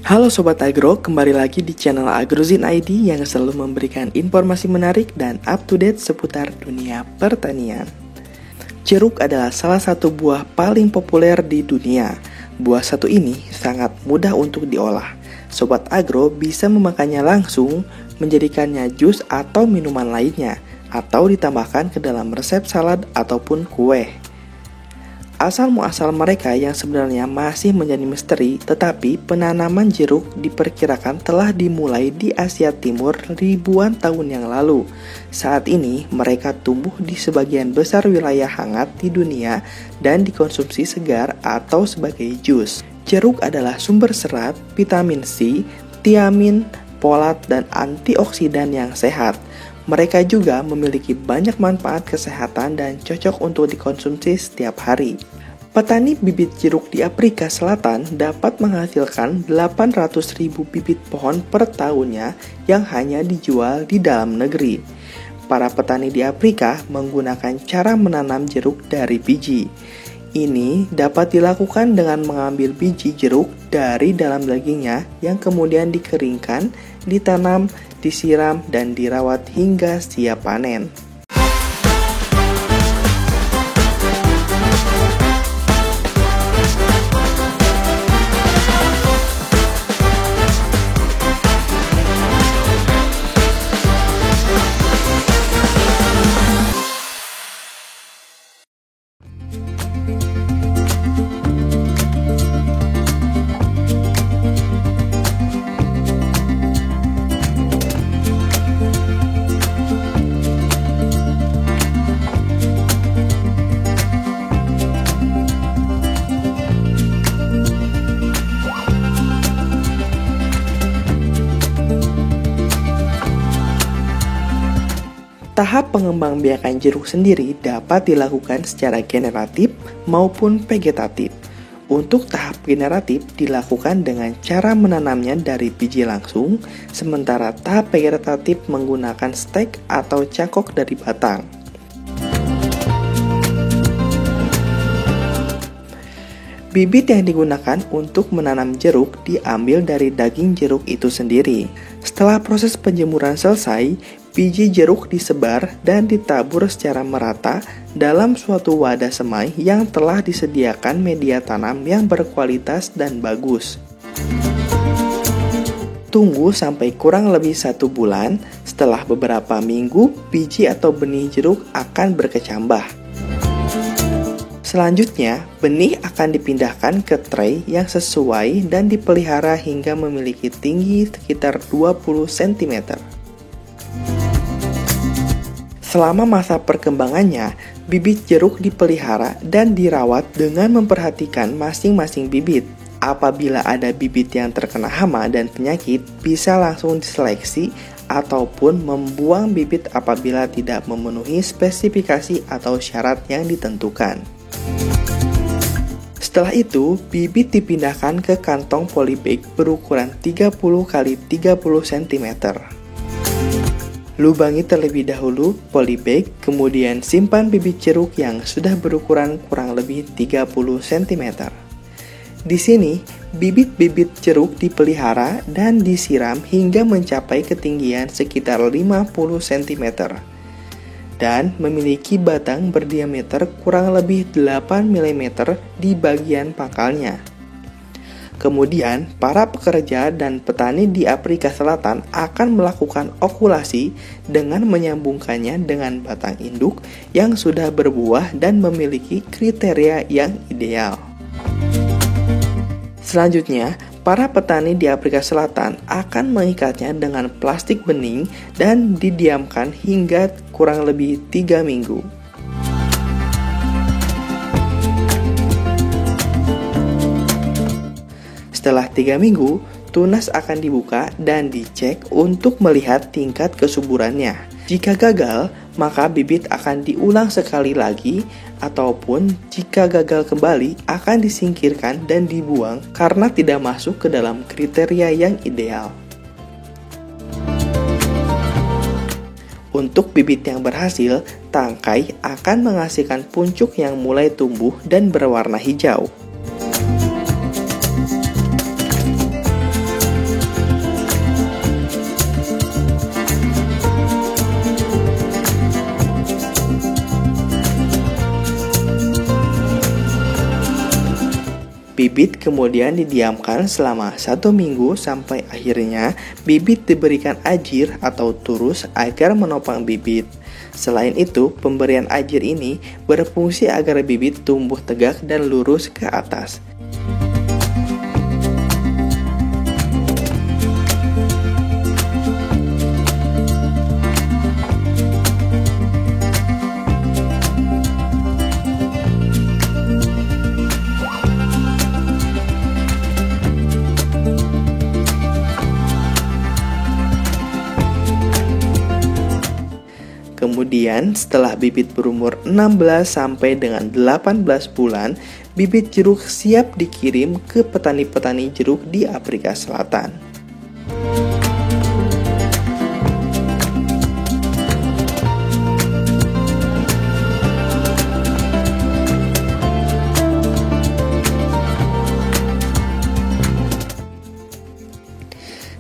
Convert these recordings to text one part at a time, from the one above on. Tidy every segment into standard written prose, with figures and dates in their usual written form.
Halo Sobat Agro, kembali lagi di channel Agrozin ID yang selalu memberikan informasi menarik dan up to date seputar dunia pertanian. Jeruk adalah salah satu buah paling populer di dunia. Buah satu ini sangat mudah untuk diolah. Sobat Agro bisa memakannya langsung, menjadikannya jus atau minuman lainnya, atau ditambahkan ke dalam resep salad ataupun kue. Asal-muasal mereka yang sebenarnya masih menjadi misteri, tetapi penanaman jeruk diperkirakan telah dimulai di Asia Timur ribuan tahun yang lalu. Saat ini mereka tumbuh di sebagian besar wilayah hangat di dunia dan dikonsumsi segar atau sebagai jus. Jeruk adalah sumber serat, vitamin C, tiamin, folat, dan antioksidan yang sehat. Mereka juga memiliki banyak manfaat kesehatan dan cocok untuk dikonsumsi setiap hari. Petani bibit jeruk di Afrika Selatan dapat menghasilkan 800.000 bibit pohon per tahunnya yang hanya dijual di dalam negeri. Para petani di Afrika menggunakan cara menanam jeruk dari biji. Ini dapat dilakukan dengan mengambil biji jeruk dari dalam dagingnya yang kemudian dikeringkan, ditanam, disiram, dan dirawat hingga siap panen. Tahap pengembangbiakan jeruk sendiri dapat dilakukan secara generatif maupun vegetatif. Untuk tahap generatif dilakukan dengan cara menanamnya dari biji langsung, sementara tahap vegetatif menggunakan stek atau cangkok dari batang. Bibit yang digunakan untuk menanam jeruk diambil dari daging jeruk itu sendiri. Setelah proses penjemuran selesai, biji jeruk disebar dan ditabur secara merata dalam suatu wadah semai yang telah disediakan media tanam yang berkualitas dan bagus. Tunggu sampai kurang lebih 1 bulan. Setelah beberapa minggu, biji atau benih jeruk akan berkecambah. Selanjutnya, benih akan dipindahkan ke tray yang sesuai dan dipelihara hingga memiliki tinggi sekitar 20 cm. Selama masa perkembangannya, bibit jeruk dipelihara dan dirawat dengan memperhatikan masing-masing bibit. Apabila ada bibit yang terkena hama dan penyakit, bisa langsung diseleksi ataupun membuang bibit apabila tidak memenuhi spesifikasi atau syarat yang ditentukan. Setelah itu, bibit dipindahkan ke kantong polybag berukuran 30 x 30 cm. Lubangi terlebih dahulu polybag, kemudian simpan bibit jeruk yang sudah berukuran kurang lebih 30 cm. Di sini, bibit-bibit jeruk dipelihara dan disiram hingga mencapai ketinggian sekitar 50 cm. Dan memiliki batang berdiameter kurang lebih 8 mm di bagian pangkalnya. Kemudian, para pekerja dan petani di Afrika Selatan akan melakukan okulasi dengan menyambungkannya dengan batang induk yang sudah berbuah dan memiliki kriteria yang ideal. Selanjutnya, para petani di Afrika Selatan akan mengikatnya dengan plastik bening dan didiamkan hingga kurang lebih 3 minggu. Setelah 3 minggu, tunas akan dibuka dan dicek untuk melihat tingkat kesuburannya. Jika gagal, maka bibit akan diulang sekali lagi, ataupun jika gagal kembali akan disingkirkan dan dibuang karena tidak masuk ke dalam kriteria yang ideal. Untuk bibit yang berhasil, tangkai akan menghasilkan puncuk yang mulai tumbuh dan berwarna hijau. Bibit kemudian didiamkan selama 1 minggu sampai akhirnya bibit diberikan ajir atau turus agar menopang bibit. Selain itu, pemberian ajir ini berfungsi agar bibit tumbuh tegak dan lurus ke atas. Kemudian setelah bibit berumur 16 sampai dengan 18 bulan, bibit jeruk siap dikirim ke petani-petani jeruk di Afrika Selatan.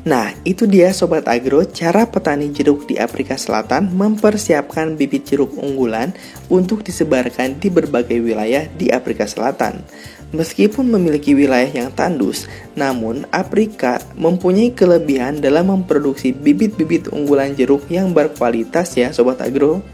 Nah, itu dia Sobat Agro, cara petani jeruk di Afrika Selatan mempersiapkan bibit jeruk unggulan untuk disebarkan di berbagai wilayah di Afrika Selatan. Meskipun memiliki wilayah yang tandus, namun Afrika mempunyai kelebihan dalam memproduksi bibit-bibit unggulan jeruk yang berkualitas ya Sobat Agro.